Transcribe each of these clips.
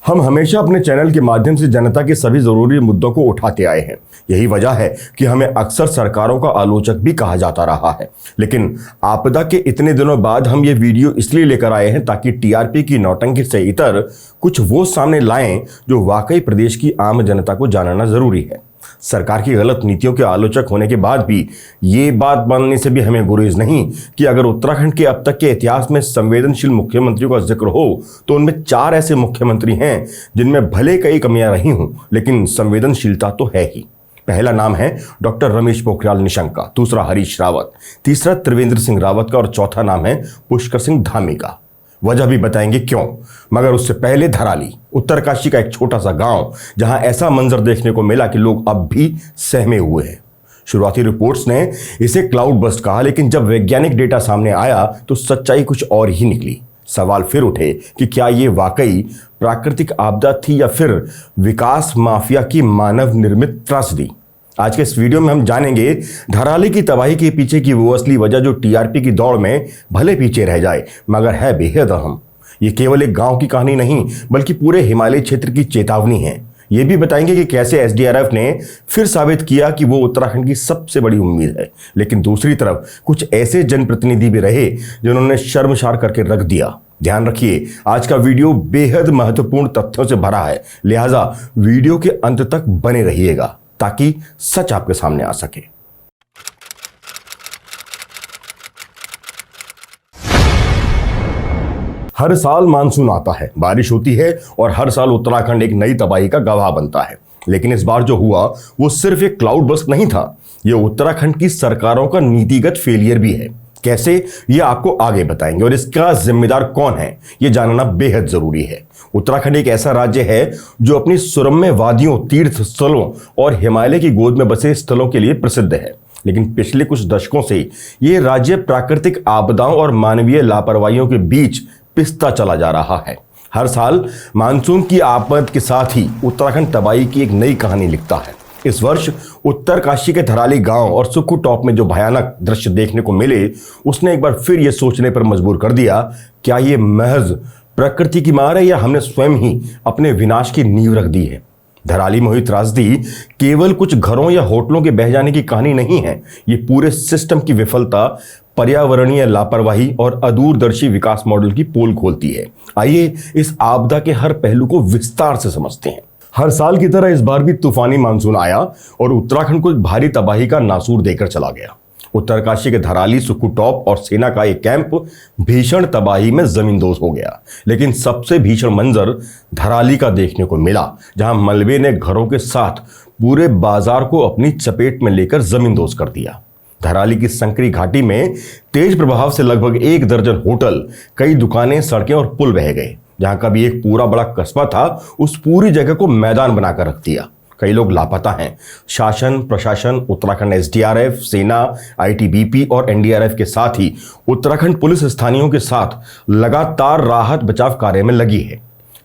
हम हमेशा अपने चैनल के माध्यम से जनता के सभी जरूरी मुद्दों को उठाते आए हैं। यही वजह है कि हमें अक्सर सरकारों का आलोचक भी कहा जाता रहा है। लेकिन आपदा के इतने दिनों बाद हम ये वीडियो इसलिए लेकर आए हैं ताकि टीआरपी की नौटंकी से इतर कुछ वो सामने लाएं जो वाकई प्रदेश की आम जनता को जानना जरूरी है। सरकार की गलत नीतियों के आलोचक होने के बाद भी ये बात मानने से भी हमें गुरेज नहीं कि अगर उत्तराखंड के अब तक के इतिहास में संवेदनशील मुख्यमंत्रियों का जिक्र हो तो उनमें 4 ऐसे मुख्यमंत्री हैं जिनमें भले कई कमियां रही हों लेकिन संवेदनशीलता तो है ही। पहला नाम है डॉक्टर रमेश पोखरियाल निशंक का, दूसरा हरीश रावत, तीसरा त्रिवेंद्र सिंह रावत का और चौथा नाम है पुष्कर सिंह धामी का। वजह भी बताएंगे क्यों, मगर उससे पहले धराली, उत्तरकाशी का एक छोटा सा गांव जहां ऐसा मंजर देखने को मिला कि लोग अब भी सहमे हुए हैं। शुरुआती रिपोर्ट्स ने इसे क्लाउड बस्ट कहा, लेकिन जब वैज्ञानिक डेटा सामने आया तो सच्चाई कुछ और ही निकली। सवाल फिर उठे कि क्या ये वाकई प्राकृतिक आपदा थी या फिर विकास माफिया की मानव निर्मित त्रासदी। आज के इस वीडियो में हम जानेंगे धराली की तबाही के पीछे की वो असली वजह जो टीआरपी की दौड़ में भले पीछे रह जाए मगर है बेहद अहम। ये केवल एक गांव की कहानी नहीं बल्कि पूरे हिमालय क्षेत्र की चेतावनी है। ये भी बताएंगे कि कैसे एसडीआरएफ ने फिर साबित किया कि वो उत्तराखंड की सबसे बड़ी उम्मीद है। लेकिन दूसरी तरफ कुछ ऐसे जनप्रतिनिधि भी रहे जिन्होंने शर्मसार करके रख दिया। ध्यान रखिए, आज का वीडियो बेहद महत्वपूर्ण तथ्यों से भरा है, लिहाजा वीडियो के अंत तक बने रहिएगा ताकि सच आपके सामने आ सके। हर साल मानसून आता है, बारिश होती है और हर साल उत्तराखंड एक नई तबाही का गवाह बनता है। लेकिन इस बार जो हुआ वो सिर्फ एक क्लाउड बस्ट नहीं था, ये उत्तराखंड की सरकारों का नीतिगत फेलियर भी है। कैसे, ये आपको आगे बताएंगे और इसका जिम्मेदार कौन है ये जानना बेहद जरूरी है। उत्तराखंड एक ऐसा राज्य है जो अपनी सुरम्य वादियों, तीर्थ स्थलों और हिमालय की गोद में बसे स्थलों के लिए प्रसिद्ध है। लेकिन पिछले कुछ दशकों से ये राज्य प्राकृतिक आपदाओं और मानवीय लापरवाहियों के बीच पिसता चला जा रहा है। हर साल मानसून की आफत के साथ ही उत्तराखंड तबाही की एक नई कहानी लिखता है। इस वर्ष उत्तरकाशी के धराली गांव और सुक्खू टॉप में जो भयानक दृश्य देखने को मिले उसने एक बार फिर यह सोचने पर मजबूर कर दिया, क्या ये महज प्रकृति की मार है या हमने स्वयं ही अपने विनाश की नींव रख दी है। धराली में हुई त्रासदी केवल कुछ घरों या होटलों के बह जाने की कहानी नहीं है, ये पूरे सिस्टम की विफलता, पर्यावरणीय लापरवाही और अदूरदर्शी विकास मॉडल की पोल खोलती है। आइए इस आपदा के हर पहलू को विस्तार से समझते हैं। हर साल की तरह इस बार भी तूफानी मानसून आया और उत्तराखंड को भारी तबाही का नासूर देकर चला गया। उत्तरकाशी के धराली, सुक्खू टॉप और सेना का एक कैंप भीषण तबाही में जमींदोज हो गया। लेकिन सबसे भीषण मंजर धराली का देखने को मिला, जहां मलबे ने घरों के साथ पूरे बाजार को अपनी चपेट में लेकर जमींदोज कर दिया। धराली की संकरी घाटी में तेज प्रभाव से लगभग 1 दर्जन होटल, कई दुकानें, सड़कें और पुल बह गए। जहां कभी एक पूरा बड़ा कस्बा था उस पूरी जगह को मैदान बनाकर रख दिया। कई लोग लापता हैं। शासन, प्रशासन, उत्तराखंड एसडीआरएफ, सेना, आईटीबीपी और एनडीआरएफ के साथ ही उत्तराखंड पुलिस स्थानीयों के साथ लगातार राहत बचाव कार्य में लगी है।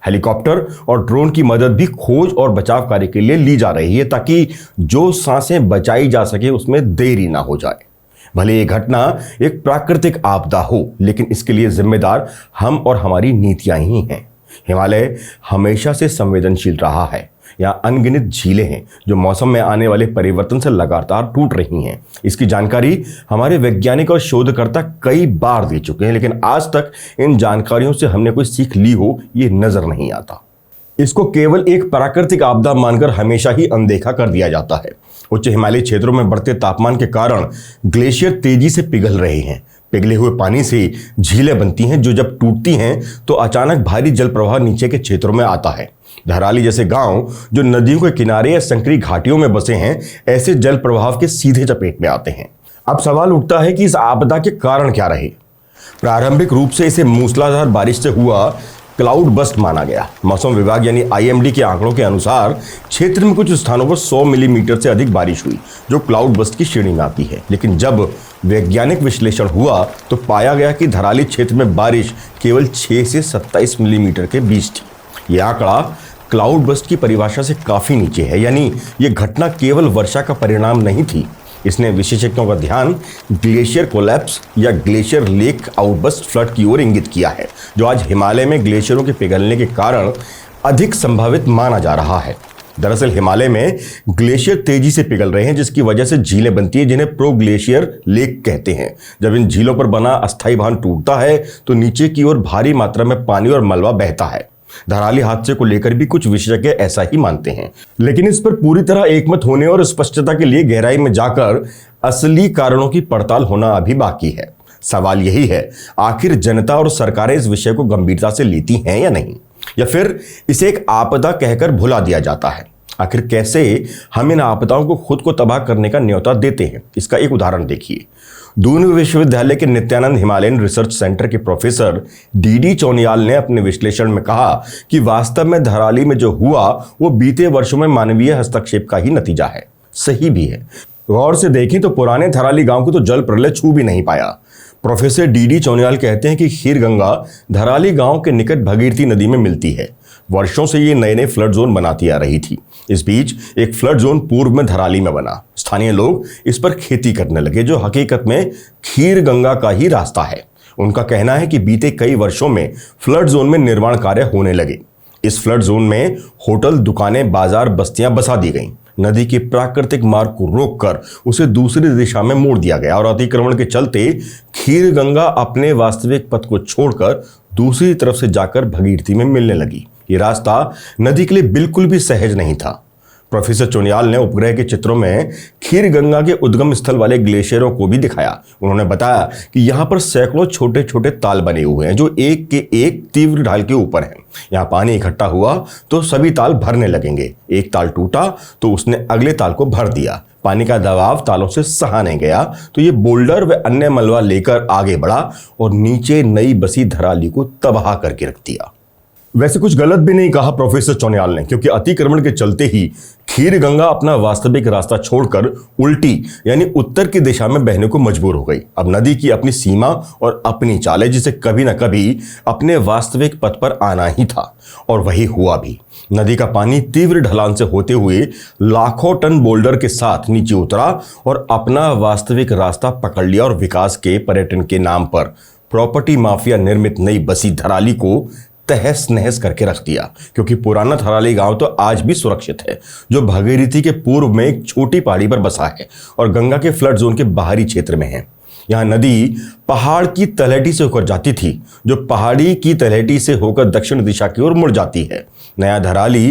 हेलीकॉप्टर और ड्रोन की मदद भी खोज और बचाव कार्य के लिए ली जा रही है ताकि जो सांसें बचाई जा सके उसमें देरी ना हो जाए। भले ये घटना एक प्राकृतिक आपदा हो लेकिन इसके लिए जिम्मेदार हम और हमारी नीतियां ही हैं। हिमालय हमेशा से संवेदनशील रहा है। यहाँ अनगिनत झीलें हैं जो मौसम में आने वाले परिवर्तन से लगातार टूट रही हैं। इसकी जानकारी हमारे वैज्ञानिक और शोधकर्ता कई बार दे चुके हैं, लेकिन आज तक इन जानकारियों से हमने कोई सीख ली हो ये नजर नहीं आता। इसको केवल एक प्राकृतिक आपदा मानकर हमेशा ही अनदेखा कर दिया जाता है। उच्च हिमालयी क्षेत्रों में बढ़ते तापमान के कारण ग्लेशियर तेजी से पिघल रहे हैं। पिघले हुए पानी से झीलें बनती हैं जो जब टूटती हैं तो अचानक भारी जल प्रवाह नीचे के क्षेत्रों में आता है। धराली जैसे गांव जो नदियों के किनारे या संकरी घाटियों में बसे हैं, ऐसे जल प्रवाह के सीधे चपेट में आते हैं। अब सवाल उठता है कि इस आपदा के कारण क्या रहे। प्रारंभिक रूप से इसे मूसलाधार बारिश से हुआ क्लाउड बस्ट माना गया। मौसम विभाग यानी आईएमडी के आंकड़ों के अनुसार क्षेत्र में कुछ स्थानों पर 100 मिलीमीटर से अधिक बारिश हुई जो क्लाउड बस्ट की श्रेणी में आती है। लेकिन जब वैज्ञानिक विश्लेषण हुआ तो पाया गया कि धराली क्षेत्र में बारिश केवल 6 से 27 मिलीमीटर के बीच थी। यह आंकड़ा क्लाउड बस्ट की परिभाषा से काफी नीचे है, यानी यह घटना केवल वर्षा का परिणाम नहीं थी। इसने विशेषज्ञों का ध्यान ग्लेशियर कोलैप्स या ग्लेशियर लेक आउटबस्ट फ्लड की ओर इंगित किया है, जो आज हिमालय में ग्लेशियरों के पिघलने के कारण अधिक संभावित माना जा रहा है। दरअसल हिमालय में ग्लेशियर तेजी से पिघल रहे हैं, जिसकी वजह से झीलें बनती हैं जिन्हें प्रो ग्लेशियर लेक कहते हैं। जब इन झीलों पर बना अस्थायी बांध टूटता है तो नीचे की ओर भारी मात्रा में पानी और मलबा बहता है। धराली हादसे को लेकर भी कुछ विशेषज्ञ ऐसा ही मानते हैं, लेकिन इस पर पूरी तरह एकमत होने और स्पष्टता के लिए गहराई में जाकर असली कारणों की पड़ताल होना अभी बाकी है। सवाल यही है, आखिर जनता और सरकारें इस विषय को गंभीरता से लेती हैं या नहीं, या फिर इसे एक आपदा कहकर भुला दिया जाता है। आखिर कैसे हम इन आपदाओं को खुद को तबाह करने का न्योता देते हैं, इसका एक उदाहरण देखिए। दून विश्वविद्यालय के नित्यानंद हिमालयन रिसर्च सेंटर के प्रोफेसर डी चौनियाल ने अपने विश्लेषण में कहा कि वास्तव में धराली में जो हुआ वो बीते वर्षों में मानवीय हस्तक्षेप का ही नतीजा है। सही भी है। गौर से देखें तो पुराने धराली गांव को तो जल प्रलय छू भी नहीं पाया। प्रोफेसर डी चौनियाल कहते हैं कि खीर गंगा धराली गांव के निकट भगीरथी नदी में मिलती है। वर्षों से ये नए नए फ्लड जोन बनाती आ रही थी। इस बीच एक फ्लड जोन पूर्व में धराली में बना। स्थानीय लोग इस पर खेती करने लगे, जो हकीकत में खीर गंगा का ही रास्ता है। उनका कहना है कि बीते कई वर्षों में फ्लड जोन में निर्माण कार्य होने लगे। इस फ्लड जोन में होटल, दुकानें, बाजार, बस्तियां बसा दी गईं। नदी के प्राकृतिक मार्ग को रोककर उसे दूसरी दिशा में मोड़ दिया गया और अतिक्रमण के चलते खीर गंगा अपने वास्तविक पथ को छोड़कर दूसरी तरफ से जाकर भगीरथी में मिलने लगी। ये रास्ता नदी के लिए बिल्कुल भी सहज नहीं था। प्रोफेसर चौनियाल ने उपग्रह के चित्रों में खीर गंगा के उद्गम स्थल वाले ग्लेशियरों को भी दिखाया। उन्होंने बताया कि यहाँ पर सैकड़ों छोटे छोटे ताल बने हुए हैं जो एक के एक तीव्र ढाल के ऊपर हैं। यहाँ पानी इकट्ठा हुआ तो सभी ताल भरने लगेंगे। एक ताल टूटा तो उसने अगले ताल को भर दिया। पानी का दबाव तालों से सहा नहीं गया तो ये बोल्डर व अन्य मलबा लेकर आगे बढ़ा और नीचे नई बसी धराली को तबाह करके रख दिया। वैसे कुछ गलत भी नहीं कहा प्रोफेसर चौनियाल ने, क्योंकि अतिक्रमण के चलते ही खीर गंगा अपना वास्तविक रास्ता छोड़कर उल्टी यानी उत्तर की दिशा में बहने को मजबूर हो गई। अब नदी की अपनी सीमा और अपनी चाल है, जिसे कभी न कभी अपने वास्तविक पथ पर आना ही था, और वही हुआ भी। नदी का पानी तीव्र ढलान से होते हुए लाखों टन बोल्डर के साथ नीचे उतरा और अपना वास्तविक रास्ता पकड़ लिया और विकास के पर्यटन के नाम पर प्रॉपर्टी माफिया निर्मित नई बसी धराली को तहस नहस करके रख दिया। क्योंकि पुराना धराली गांव तो आज भी सुरक्षित है, जो भगीरथी के पूर्व में एक छोटी पहाड़ी पर बसा है और गंगा के फ्लड जोन के बाहरी क्षेत्र में है। यहाँ नदी पहाड़ की तलहटी से होकर जाती थी, जो पहाड़ी की तलहटी से होकर दक्षिण दिशा की ओर मुड़ जाती है। नया धराली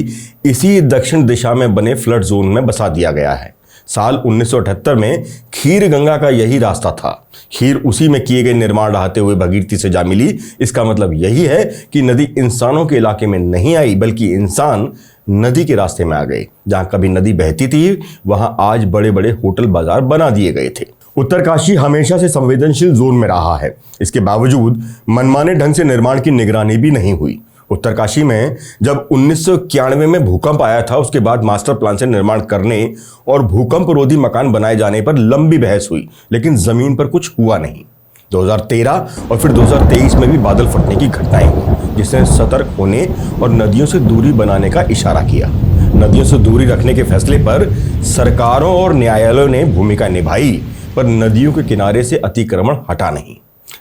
इसी दक्षिण दिशा में बने फ्लड जोन में बसा दिया गया है। साल 1978 में खीर गंगा का यही रास्ता था। खीर उसी में किए गए निर्माण रहते हुए भगीरथी से जा मिली। इसका मतलब यही है कि नदी इंसानों के इलाके में नहीं आई, बल्कि इंसान नदी के रास्ते में आ गए। जहां कभी नदी बहती थी वहां आज बड़े बड़े होटल, बाजार बना दिए गए थे। उत्तरकाशी हमेशा से संवेदनशील जोन में रहा है। इसके बावजूद मनमाने ढंग से निर्माण की निगरानी भी नहीं हुई। उत्तरकाशी में जब 1991 में भूकंप आया था, उसके बाद मास्टर प्लान से निर्माण करने और भूकंप रोधी मकान बनाए जाने पर लंबी बहस हुई, लेकिन जमीन पर कुछ हुआ नहीं। 2013 और फिर 2023 में भी बादल फटने की घटनाएं हुई, जिसने सतर्क होने और नदियों से दूरी बनाने का इशारा किया। नदियों से दूरी रखने के फैसले पर सरकारों और न्यायालयों ने भूमिका निभाई, पर नदियों के किनारे से अतिक्रमण हटा नहीं।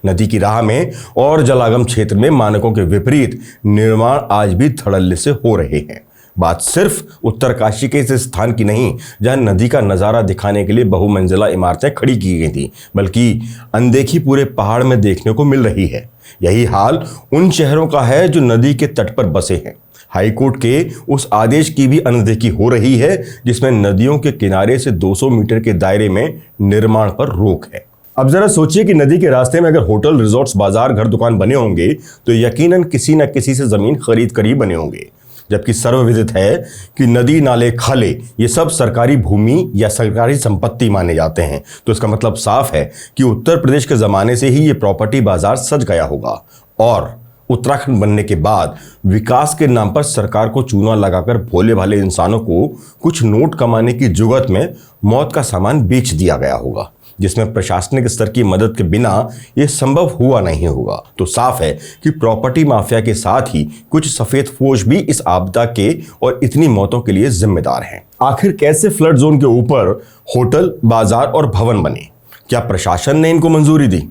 नदी की राह में और जलागम क्षेत्र में मानकों के विपरीत निर्माण आज भी धड़ल्ले से हो रहे हैं। बात सिर्फ उत्तरकाशी के इस स्थान की नहीं, जहां नदी का नज़ारा दिखाने के लिए बहुमंजिला इमारतें खड़ी की गई थी, बल्कि अनदेखी पूरे पहाड़ में देखने को मिल रही है। यही हाल उन शहरों का है जो नदी के तट पर बसे हैं। हाईकोर्ट के उस आदेश की भी अनदेखी हो रही है, जिसमें नदियों के किनारे से 200 मीटर के दायरे में निर्माण पर रोक है। अब जरा सोचिए कि नदी के रास्ते में अगर होटल, रिजॉर्ट्स, बाजार, घर, दुकान बने होंगे तो यकीनन किसी न किसी से जमीन खरीद कर ही बने होंगे। जबकि सर्वविदित है कि नदी, नाले, खाले ये सब सरकारी भूमि या सरकारी संपत्ति माने जाते हैं। तो इसका मतलब साफ है कि उत्तर प्रदेश के जमाने से ही ये प्रॉपर्टी बाजार सज गया होगा, और उत्तराखंड बनने के बाद विकास के नाम पर सरकार को चूना लगाकर भोले भाले इंसानों को कुछ नोट कमाने की जुगत में मौत का सामान बेच दिया गया होगा, जिसमें प्रशासनिक स्तर की मदद के बिना यह संभव हुआ नहीं होगा। तो साफ है कि प्रॉपर्टी माफिया के साथ ही कुछ सफेद फौज भी इस आपदा के और इतनी मौतों के लिए जिम्मेदार हैं। आखिर कैसे फ्लड जोन के ऊपर होटल, बाजार और भवन बने? क्या प्रशासन ने इनको मंजूरी दी?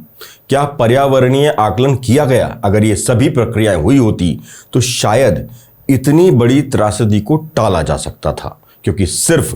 क्या पर्यावरणीय आकलन किया गया? अगर ये सभी प्रक्रियाएं हुई होती तो शायद इतनी बड़ी त्रासदी को टाला जा सकता था, क्योंकि सिर्फ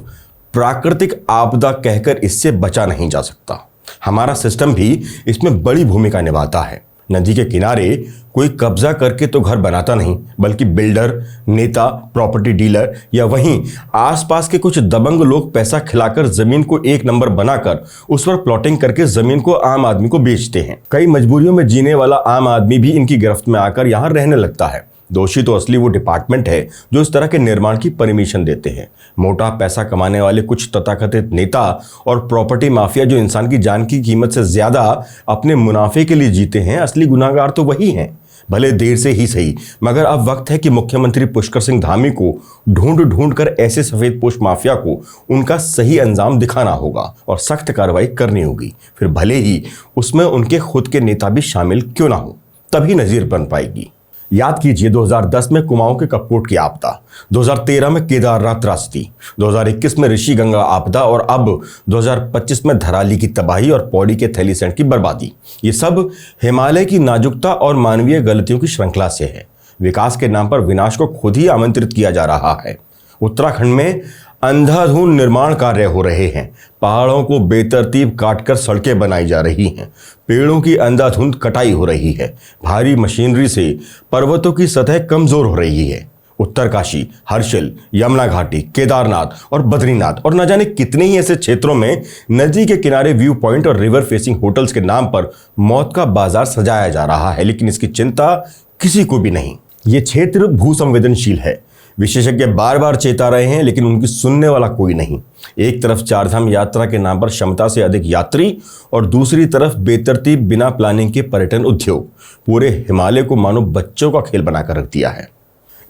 प्राकृतिक आपदा कहकर इससे बचा नहीं जा सकता। हमारा सिस्टम भी इसमें बड़ी भूमिका निभाता है। नदी के किनारे कोई कब्जा करके तो घर बनाता नहीं, बल्कि बिल्डर, नेता, प्रॉपर्टी डीलर या वहीं आसपास के कुछ दबंग लोग पैसा खिलाकर जमीन को एक नंबर बनाकर उस पर प्लॉटिंग करके जमीन को आम आदमी को बेचते हैं। कई मजबूरियों में जीने वाला आम आदमी भी इनकी गिरफ्त में आकर यहां रहने लगता है। दोषी तो असली वो डिपार्टमेंट है जो इस तरह के निर्माण की परमिशन देते हैं। मोटा पैसा कमाने वाले कुछ तथाकथित नेता और प्रॉपर्टी माफिया जो इंसान की जान की कीमत से ज्यादा अपने मुनाफे के लिए जीते हैं, असली गुनाहगार तो वही हैं। भले देर से ही सही, मगर अब वक्त है कि मुख्यमंत्री पुष्कर सिंह धामी को ढूंढ ढूंढ कर ऐसे सफेदपोश माफिया को उनका सही अंजाम दिखाना होगा और सख्त कार्रवाई करनी होगी। फिर भले ही उसमें उनके खुद के नेता भी शामिल क्यों ना हो, तभी नजीर बन पाएगी। याद कीजिए 2010 में कुमाऊं के कपकोट की आपदा, 2013 में केदारनाथ त्रासदी, 2021 में ऋषि गंगा आपदा और अब 2025 में धराली की तबाही और पौड़ी के थैलीसैंड की बर्बादी। ये सब हिमालय की नाजुकता और मानवीय गलतियों की श्रृंखला से है। विकास के नाम पर विनाश को खुद ही आमंत्रित किया जा रहा है। उत्तराखंड में अंधाधुंध निर्माण कार्य हो रहे हैं। पहाड़ों को बेतरतीब काटकर सड़कें बनाई जा रही हैं। पेड़ों की अंधाधुंध कटाई हो रही है। भारी मशीनरी से पर्वतों की सतह कमजोर हो रही है। उत्तरकाशी, हर्षिल, यमुना घाटी, केदारनाथ और बद्रीनाथ और न जाने कितने ही ऐसे क्षेत्रों में नदी के किनारे व्यू पॉइंट और रिवर फेसिंग होटल्स के नाम पर मौत का बाजार सजाया जा रहा है, लेकिन इसकी चिंता किसी को भी नहीं। ये क्षेत्र भू संवेदनशील है। विशेषज्ञ बार बार चेता रहे हैं, लेकिन उनकी सुनने वाला कोई नहीं। एक तरफ चारधाम यात्रा के नाम पर क्षमता से अधिक यात्री और दूसरी तरफ बेतरतीब बिना प्लानिंग के पर्यटन उद्योग पूरे हिमालय को मानो बच्चों का खेल बनाकर रख दिया है।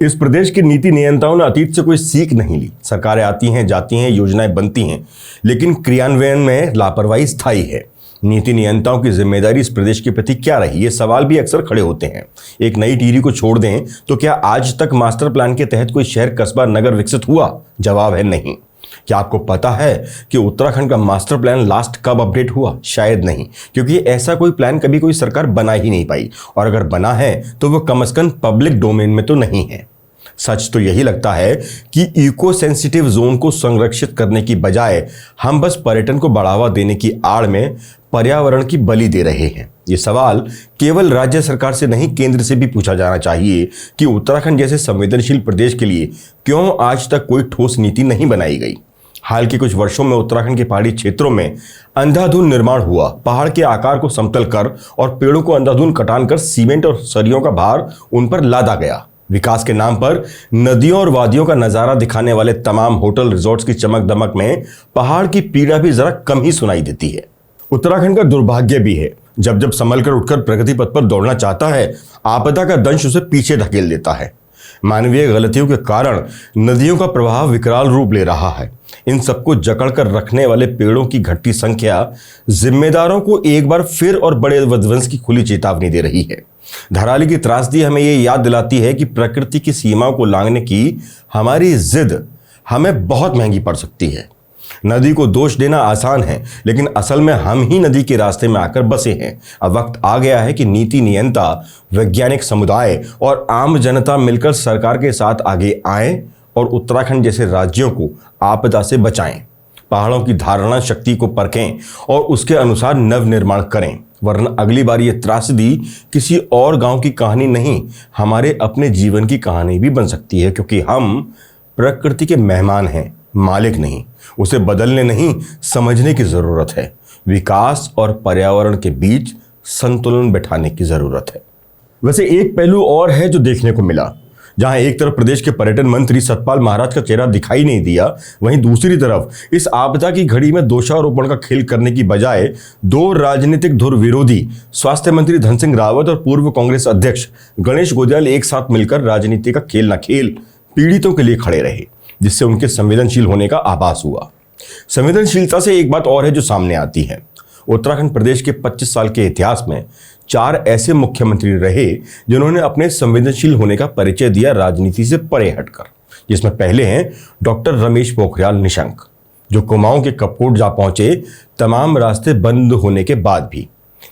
इस प्रदेश के नीति नियंताओं ने अतीत से कोई सीख नहीं ली। सरकारें आती हैं, जाती हैं, योजनाएं बनती हैं, लेकिन क्रियान्वयन में लापरवाही स्थायी है। नीति नियंताओं की जिम्मेदारी इस प्रदेश के प्रति क्या रही, ये सवाल भी अक्सर खड़े होते हैं। एक नई टिहरी को छोड़ दें तो क्या आज तक मास्टर प्लान के तहत कोई शहर, कस्बा, नगर विकसित हुआ? जवाब है नहीं। क्या आपको पता है कि उत्तराखंड का मास्टर प्लान लास्ट कब अपडेट हुआ? शायद नहीं, क्योंकि ऐसा कोई प्लान कभी कोई सरकार बना ही नहीं पाई, और अगर बना है तो वो कम से कम पब्लिक डोमेन में तो नहीं है। सच तो यही लगता है कि इको सेंसिटिव जोन को संरक्षित करने की बजाय हम बस पर्यटन को बढ़ावा देने की आड़ में पर्यावरण की बलि दे रहे हैं। ये सवाल केवल राज्य सरकार से नहीं, केंद्र से भी पूछा जाना चाहिए कि उत्तराखंड जैसे संवेदनशील प्रदेश के लिए क्यों आज तक कोई ठोस नीति नहीं बनाई गई। हाल के कुछ वर्षों में उत्तराखंड के पहाड़ी क्षेत्रों में अंधाधुंध निर्माण हुआ। पहाड़ के आकार को समतल कर और पेड़ों को अंधाधुंध कटान कर सीमेंट और सरियों का भार उन पर लादा गया। विकास के नाम पर नदियों और वादियों का नजारा दिखाने वाले तमाम होटल रिजॉर्ट्स की चमक दमक में पहाड़ की पीड़ा भी जरा कम ही सुनाई देती है। उत्तराखंड का दुर्भाग्य भी है, जब जब संभल कर उठकर प्रगति पथ पर दौड़ना चाहता है, आपदा का दंश उसे पीछे धकेल देता है। मानवीय गलतियों के कारण नदियों का प्रवाह विकराल रूप ले रहा है। इन सबको जकड़ कर रखने वाले पेड़ों की घटती संख्या जिम्मेदारों को एक बार फिर और बड़े विध्वंस की खुली चेतावनी दे रही है। धराली की त्रासदी हमें ये याद दिलाती है कि प्रकृति की सीमाओं को लांघने की हमारी जिद हमें बहुत महंगी पड़ सकती है। नदी को दोष देना आसान है, लेकिन असल में हम ही नदी के रास्ते में आकर बसे हैं। अब वक्त आ गया है कि नीति नियंता, वैज्ञानिक समुदाय और आम जनता मिलकर सरकार के साथ आगे आएं और उत्तराखंड जैसे राज्यों को आपदा से बचाएं। पहाड़ों की धारणा शक्ति को परखें और उसके अनुसार नव निर्माण करें, वरना अगली बार ये त्रासदी किसी और गांव की कहानी नहीं, हमारे अपने जीवन की कहानी भी बन सकती है, क्योंकि हम प्रकृति के मेहमान हैं, मालिक नहीं। उसे बदलने नहीं, समझने की जरूरत है। विकास और पर्यावरण के बीच संतुलन बैठाने की जरूरत है। वैसे एक पहलू और है जो देखने को मिला। जहां एक तरफ प्रदेश के पर्यटन मंत्री सतपाल महाराज का चेहरा दिखाई नहीं दिया, वहीं दूसरी तरफ इस आपदा की घड़ी में दोषारोपण का खेल करने की बजाय दो राजनीतिक धुर विरोधी स्वास्थ्य मंत्री धन सिंह रावत और पूर्व कांग्रेस अध्यक्ष गणेश गोयल एक साथ मिलकर राजनीति का खेल न खेल पीड़ितों के लिए खड़े रहे, जिससे उनके संवेदनशील होने का आभास हुआ। संवेदनशीलता से एक बात और है जो सामने आती है। उत्तराखंड प्रदेश के 25 साल के इतिहास में 4 ऐसे मुख्यमंत्री रहे जिन्होंने अपने संवेदनशील होने का परिचय दिया राजनीति से परे हटकर, जिसमें पहले हैं डॉक्टर रमेश पोखरियाल निशंक, जो कुमाऊं के कपकोट जा पहुंचे तमाम रास्ते बंद होने के बाद भी।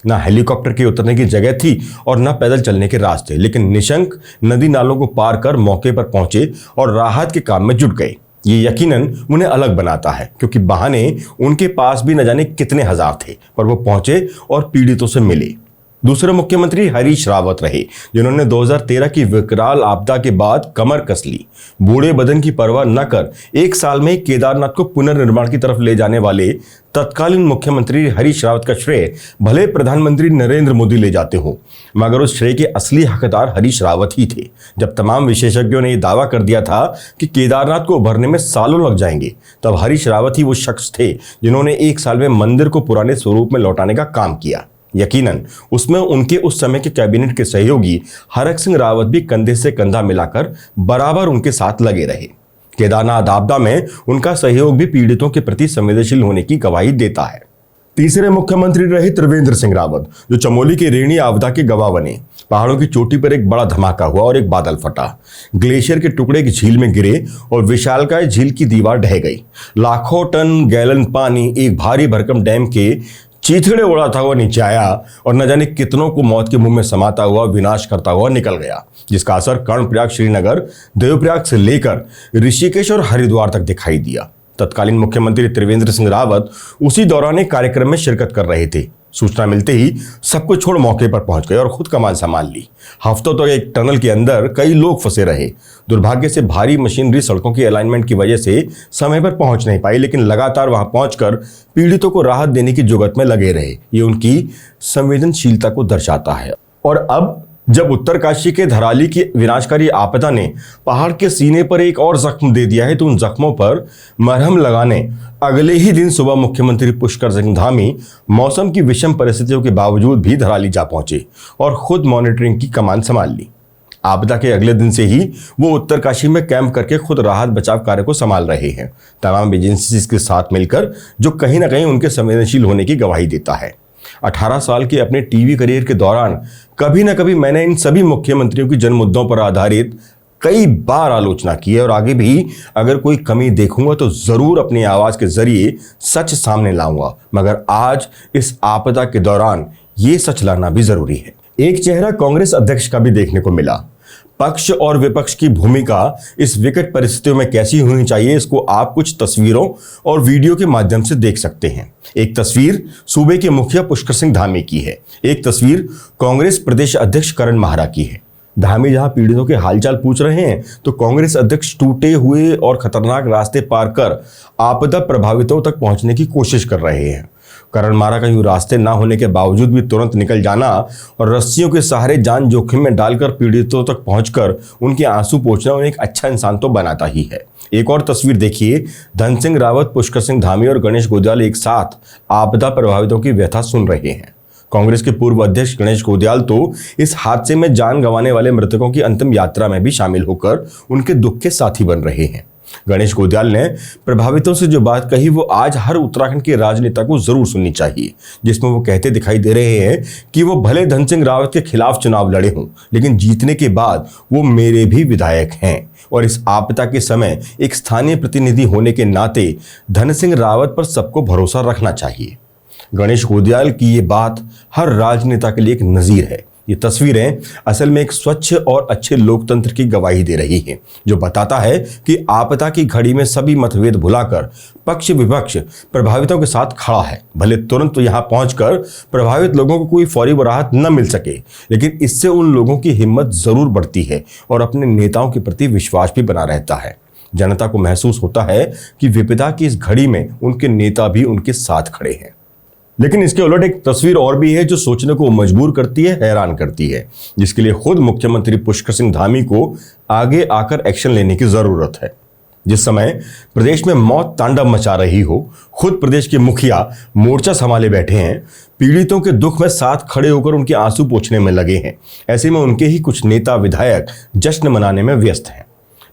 ना हेलीकॉप्टर के उतरने की जगह थी और ना पैदल चलने के रास्ते, लेकिन निशंक नदी नालों को पार कर मौके पर पहुंचे और राहत के काम में जुट गए। ये यकीनन उन्हें अलग बनाता है, क्योंकि बहाने उनके पास भी न जाने कितने हजार थे, पर वो पहुंचे और पीड़ितों से मिले। दूसरे मुख्यमंत्री हरीश रावत रहे, जिन्होंने 2013 की विकराल आपदा के बाद कमर कस ली। बूढ़े बदन की परवाह न कर एक साल में केदारनाथ को पुनर्निर्माण की तरफ ले जाने वाले तत्कालीन मुख्यमंत्री हरीश रावत का श्रेय भले प्रधानमंत्री नरेंद्र मोदी ले जाते हो, मगर उस श्रेय के असली हकदार हरीश रावत ही थे। जब तमाम विशेषज्ञों ने यह दावा कर दिया था कि केदारनाथ को उभरने में सालों लग जाएंगे, तब हरीश रावत ही वो शख्स थे जिन्होंने एक साल में मंदिर को पुराने स्वरूप में लौटाने का काम किया। यकीनन उसमें उनके उस समय के कैबिनेट के सहयोगी हरक सिंह रावत भी कंधे से कंधा मिलाकर बराबर उनके साथ लगे रहे। केदारनाथ आपदा में उनका सहयोग भी पीड़ितों के प्रति संवेदनशील होने की गवाही देता है। तीसरे मुख्यमंत्री रहे त्रिवेंद्र सिंह रावत, जो चमोली के रेणी आपदा के गवाह बने। पहाड़ों की चोटी पर एक बड़ा धमाका हुआ और एक बादल फटा। ग्लेशियर के टुकड़े की झील में गिरे और विशालकाय झील की दीवार ढह गई। लाखों टन गैलन पानी एक भारी भरकम डैम के चीथड़े उड़ाता हुआ नीचे आया और न जाने कितनों को मौत के मुंह में समाता हुआ, विनाश करता हुआ निकल गया, जिसका असर कर्णप्रयाग, श्रीनगर, देवप्रयाग से लेकर ऋषिकेश और हरिद्वार तक दिखाई दिया। तत्कालीन मुख्यमंत्री त्रिवेंद्र सिंह रावत उसी दौरान एक कार्यक्रम में शिरकत कर रहे थे। सूचना मिलते ही सब कुछ छोड़ मौके पर पहुंच गए और खुद कमान संभाल ली। हफ्तों तक एक टनल के अंदर कई लोग फंसे रहे। दुर्भाग्य से भारी मशीनरी सड़कों की अलाइनमेंट की वजह से समय पर पहुंच नहीं पाई, लेकिन लगातार वहां पहुंचकर पीड़ितों को राहत देने की जुगत में लगे रहे। ये उनकी संवेदनशीलता को दर्शाता है। और अब जब उत्तरकाशी के धराली की विनाशकारी आपदा ने पहाड़ के सीने पर एक और जख्म दे दिया है, तो उन जख्मों पर मरहम लगाने अगले ही दिन सुबह मुख्यमंत्री पुष्कर सिंह धामी मौसम की विषम परिस्थितियों के बावजूद भी धराली जा पहुंचे और खुद मॉनिटरिंग की कमान संभाल ली। आपदा के अगले दिन से ही वो उत्तरकाशी में कैंप करके खुद राहत बचाव कार्य को संभाल रहे हैं, तमाम एजेंसीज के साथ मिलकर, जो कहीं ना कहीं उनके संवेदनशील होने की गवाही देता है। 18 साल के अपने टीवी करियर के दौरान कभी न कभी मैंने इन सभी मुख्यमंत्रियों की जन मुद्दों पर आधारित कई बार आलोचना की है और आगे भी अगर कोई कमी देखूंगा तो जरूर अपनी आवाज के जरिए सच सामने लाऊंगा। मगर आज इस आपदा के दौरान ये सच लाना भी जरूरी है। एक चेहरा कांग्रेस अध्यक्ष का भी देखने को मिला। पक्ष और विपक्ष की भूमिका इस विकट परिस्थितियों में कैसी होनी चाहिए, इसको आप कुछ तस्वीरों और वीडियो के माध्यम से देख सकते हैं। एक तस्वीर सूबे के मुखिया पुष्कर सिंह धामी की है, एक तस्वीर कांग्रेस प्रदेश अध्यक्ष करण माहरा की है। धामी जहां पीड़ितों के हालचाल पूछ रहे हैं, तो कांग्रेस अध्यक्ष टूटे हुए और खतरनाक रास्ते पार कर आपदा प्रभावितों तक पहुंचने की कोशिश कर रहे हैं। करण माहरा का यूं रास्ते ना होने के बावजूद भी तुरंत निकल जाना और रस्सियों के सहारे जान जोखिम में डालकर पीड़ितों तक पहुंचकर उनके आंसू पोंछना उन्हें एक अच्छा इंसान तो बनाता ही है। एक और तस्वीर देखिए, धन सिंह रावत, पुष्कर सिंह धामी और गणेश गोदियाल एक साथ आपदा प्रभावितों की व्यथा सुन रहे हैं। कांग्रेस के पूर्व अध्यक्ष गणेश गोदियाल तो इस हादसे में जान गंवाने वाले मृतकों की अंतिम यात्रा में भी शामिल होकर उनके दुख के साथी बन रहे हैं। गणेश गोदियाल ने प्रभावितों से जो बात कही, वो आज हर उत्तराखंड के राजनेता को जरूर सुननी चाहिए, जिसमें वो कहते दिखाई दे रहे हैं कि वो भले धन सिंह रावत के खिलाफ चुनाव लड़े हों, लेकिन जीतने के बाद वो मेरे भी विधायक हैं और इस आपदा के समय एक स्थानीय प्रतिनिधि होने के नाते धन सिंह रावत पर सबको भरोसा रखना चाहिए। गणेश गोदियाल की ये बात हर राजनेता के लिए एक नजीर है। ये तस्वीरें असल में एक स्वच्छ और अच्छे लोकतंत्र की गवाही दे रही हैं, जो बताता है कि आपदा की घड़ी में सभी मतभेद भुलाकर पक्ष विपक्ष प्रभावितों के साथ खड़ा है। भले तुरंत तो यहाँ पहुंचकर प्रभावित लोगों को कोई फौरी राहत न मिल सके, लेकिन इससे उन लोगों की हिम्मत जरूर बढ़ती है और अपने नेताओं के प्रति विश्वास भी बना रहता है। जनता को महसूस होता है कि विपदा की इस घड़ी में उनके नेता भी उनके साथ खड़े हैं। लेकिन इसके उलट एक तस्वीर और भी है जो सोचने को मजबूर करती है, हैरान करती है, जिसके लिए खुद मुख्यमंत्री पुष्कर सिंह धामी को आगे आकर एक्शन लेने की जरूरत है। जिस समय प्रदेश में मौत तांडव मचा रही हो, खुद प्रदेश के मुखिया मोर्चा संभाले बैठे हैं, पीड़ितों के दुख में साथ खड़े होकर उनके आंसू पोंछने में लगे हैं, ऐसे में उनके ही कुछ नेता विधायक जश्न मनाने में व्यस्त हैं।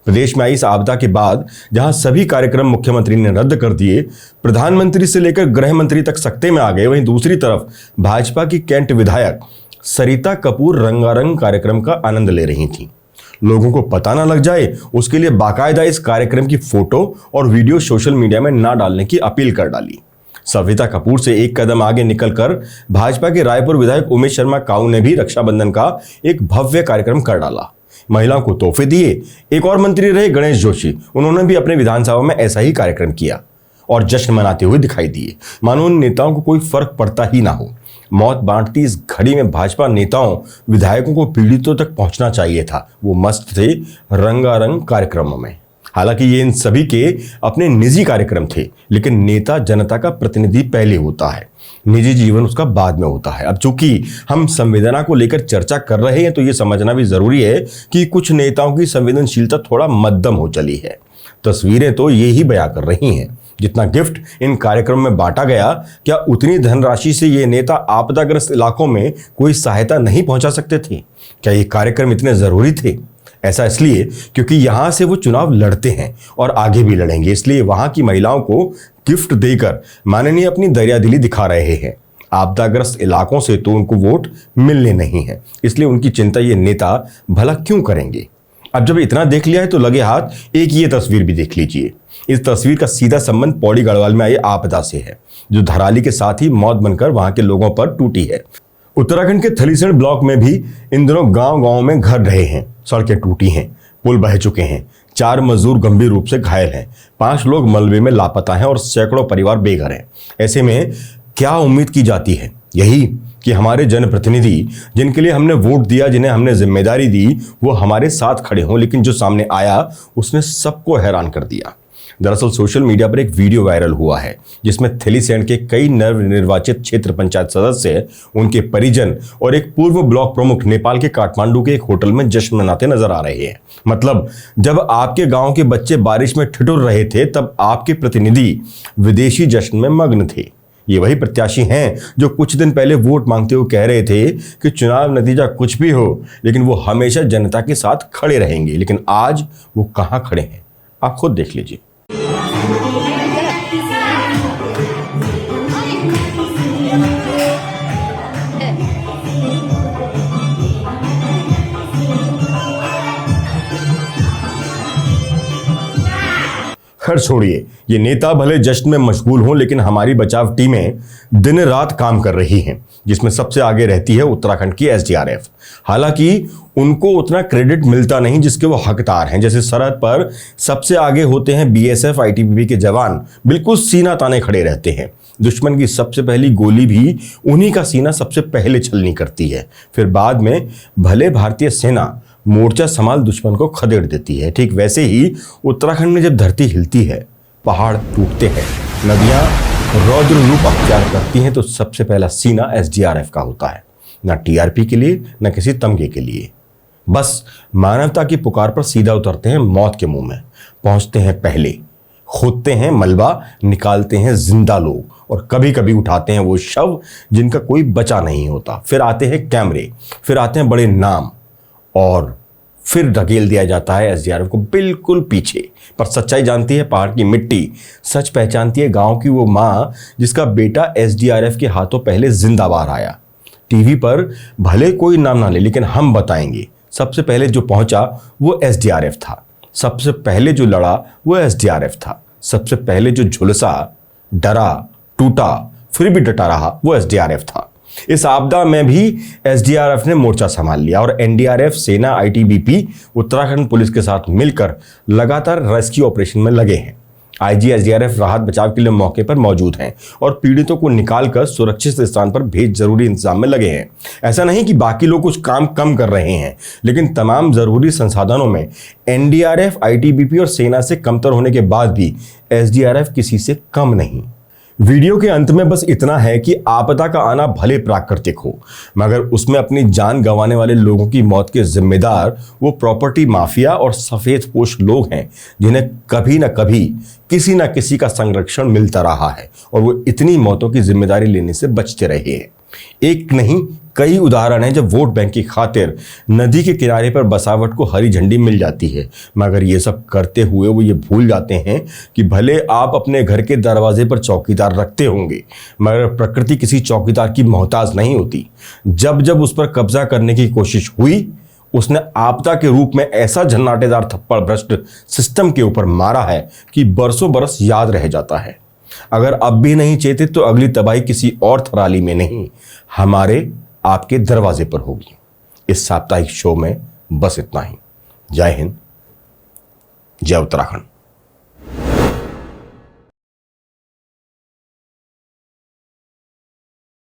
प्रदेश में आई इस आपदा के बाद जहां सभी कार्यक्रम मुख्यमंत्री ने रद्द कर दिए, प्रधानमंत्री से लेकर गृह मंत्री तक सकते में आ गए, वहीं दूसरी तरफ भाजपा की कैंट विधायक सरिता कपूर रंगारंग कार्यक्रम का आनंद ले रही थीं। लोगों को पता ना लग जाए उसके लिए बाकायदा इस कार्यक्रम की फोटो और वीडियो सोशल मीडिया में ना डालने की अपील कर डाली। सविता कपूर से एक कदम आगे निकलकर भाजपा के रायपुर विधायक उमेश शर्मा काऊ ने भी रक्षाबंधन का एक भव्य कार्यक्रम कर डाला। महिलाओं को तोहफे दिए। एक और मंत्री रहे गणेश जोशी, उन्होंने भी अपने विधानसभा में ऐसा ही कार्यक्रम किया और जश्न मनाते हुए दिखाई दिए, मानो उन नेताओं को कोई फर्क पड़ता ही ना हो। मौत बांटती इस घड़ी में भाजपा नेताओं विधायकों को पीड़ितों तक पहुंचना चाहिए था। वो मस्त थे रंगारंग कार्यक्रमों में। हालांकि ये इन सभी के अपने निजी कार्यक्रम थे, लेकिन नेता जनता का प्रतिनिधि पहले होता है, निजी जीवन उसका बाद में होता है। अब चूंकि हम संवेदना को लेकर चर्चा कर रहे हैं तो ये समझना भी जरूरी है कि कुछ नेताओं की संवेदनशीलता थोड़ा मध्यम हो चली है। तस्वीरें तो ये ही बयां कर रही हैं। जितना गिफ्ट इन कार्यक्रम में बांटा गया, क्या उतनी धनराशि से ये नेता आपदाग्रस्त इलाकों में कोई सहायता नहीं पहुंचा सकते थे? क्या ये कार्यक्रम इतने जरूरी थे? ऐसा इसलिए क्योंकि यहां से वो चुनाव लड़ते हैं और आगे भी लड़ेंगे, इसलिए वहां की महिलाओं को गिफ्ट देकर माननीय अपनी दरियादिली दिखा रहे हैं। आपदाग्रस्त इलाकों से तो उनको वोट मिलने नहीं है, इसलिए उनकी चिंता ये नेता भला क्यों करेंगे? अब जब इतना देख लिया है तो लगे हाथ एक ये तस्वीर भी देख लीजिए। इस तस्वीर का सीधा संबंध पौड़ी गढ़वाल में आई आपदा से है, जो धराली के साथ ही मौत बनकर वहां के लोगों पर टूटी है। उत्तराखंड के थलीसैंण ब्लॉक में भी इन दिनों गांव-गांव में घर रहे हैं, सड़कें टूटी हैं, पुल बह चुके हैं, 4 मजदूर गंभीर रूप से घायल हैं, 5 लोग मलबे में लापता हैं और सैकड़ों परिवार बेघर हैं। ऐसे में क्या उम्मीद की जाती है? यही कि हमारे जनप्रतिनिधि, जिनके लिए हमने वोट दिया, जिन्हें हमने जिम्मेदारी दी, वो हमारे साथ खड़े हों। लेकिन जो सामने आया उसने सबको हैरान कर दिया। दरअसल सोशल मीडिया पर एक वीडियो वायरल हुआ है जिसमें थलीसैंण के कई नवनिर्वाचित क्षेत्र पंचायत सदस्य, उनके परिजन और एक पूर्व ब्लॉक प्रमुख नेपाल के काठमांडू के एक होटल में जश्न मनाते नजर आ रहे हैं। मतलब जब आपके गांव के बच्चे बारिश में ठिठुर रहे थे, तब आपके प्रतिनिधि विदेशी जश्न में मग्न थे। ये वही प्रत्याशी हैं जो कुछ दिन पहले वोट मांगते हुए कह रहे थे कि चुनाव नतीजा कुछ भी हो, लेकिन वो हमेशा जनता के साथ खड़े रहेंगे। लेकिन आज वो कहां खड़े हैं, आप खुद देख लीजिए। खैर छोड़िए, ये नेता भले जश्न में मशगूल हों, लेकिन हमारी बचाव टीमें दिन रात काम कर रही हैं, जिसमें सबसे आगे रहती है उत्तराखंड की एसडीआरएफ। हालांकि उनको उतना क्रेडिट मिलता नहीं जिसके वो हकदार हैं। जैसे सरहद पर सबसे आगे होते हैं बीएसएफ, आईटीबीपी के जवान, बिल्कुल सीना ताने खड़े रहते हैं। दुश्मन की सबसे पहली गोली भी उन्हीं का सीना सबसे पहले छलनी करती है। फिर बाद में भले भारतीय सेना मोर्चा संभाल दुश्मन को खदेड़ देती है। ठीक वैसे ही उत्तराखंड में जब धरती हिलती है, पहाड़ टूटते हैं, नदियां रौद्र रूप अख्तियार करती हैं, तो सबसे पहला सीना एसडीआरएफ का होता है। ना टीआरपी के लिए, ना किसी तमगे के लिए, बस मानवता की पुकार पर सीधा उतरते हैं मौत के मुंह में, पहुंचते हैं पहले, खोदते हैं मलबा, निकालते हैं जिंदा लोग और कभी कभी उठाते हैं वो शव जिनका कोई बचा नहीं होता। फिर आते हैं कैमरे, फिर आते हैं बड़े नाम और फिर ढकेल दिया जाता है एसडीआरएफ को बिल्कुल पीछे। पर सच्चाई जानती है पहाड़ की मिट्टी, सच पहचानती है गांव की वो मां जिसका बेटा एसडीआरएफ के हाथों पहले जिंदा बाहर आया। टीवी पर भले कोई नाम ना ले, लेकिन हम बताएंगे, सबसे पहले जो पहुंचा वो एसडीआरएफ था, सबसे पहले जो लड़ा वो एसडीआरएफ था, सबसे पहले जो झुलसा, डरा, टूटा, फिर भी डटा रहा वो एसडीआरएफ था। इस आपदा में भी एसडीआरएफ ने मोर्चा संभाल लिया और एनडीआरएफ, सेना, आईटीबीपी, उत्तराखंड पुलिस के साथ मिलकर लगातार रेस्क्यू ऑपरेशन में लगे हैं। आईजी एसडीआरएफ राहत बचाव के लिए मौके पर मौजूद हैं और पीड़ितों को निकालकर सुरक्षित स्थान पर भेज जरूरी इंतजाम में लगे हैं। ऐसा नहीं कि बाकी लोग कुछ काम कम कर रहे हैं, लेकिन तमाम जरूरी संसाधनों में एनडीआरएफ, आईटीबीपी और सेना से कमतर होने के बाद भी एसडीआरएफ किसी से कम नहीं। वीडियो के अंत में बस इतना है कि आपदा का आना भले प्राकृतिक हो, मगर उसमें अपनी जान गंवाने वाले लोगों की मौत के जिम्मेदार वो प्रॉपर्टी माफिया और सफेदपोश लोग हैं जिन्हें कभी ना कभी किसी ना किसी का संरक्षण मिलता रहा है और वो इतनी मौतों की जिम्मेदारी लेने से बचते रहे हैं। एक नहीं कई उदाहरण हैं जब वोट बैंक की खातिर नदी के किनारे पर बसावट को हरी झंडी मिल जाती है, मगर ये सब करते हुए वो ये भूल जाते हैं कि भले आप अपने घर के दरवाजे पर चौकीदार रखते होंगे, मगर प्रकृति किसी चौकीदार की मोहताज नहीं होती। जब जब उस पर कब्जा करने की कोशिश हुई, उसने आपदा के रूप में ऐसा झन्नाटेदार थप्पड़ भ्रष्ट सिस्टम के ऊपर मारा है कि बरसों बरस याद रह जाता है। अगर अब भी नहीं चेते तो अगली तबाही किसी और थराली में नहीं, हमारे आपके दरवाजे पर होगी। इस साप्ताहिक शो में बस इतना ही। जय हिंद, जय उत्तराखंड।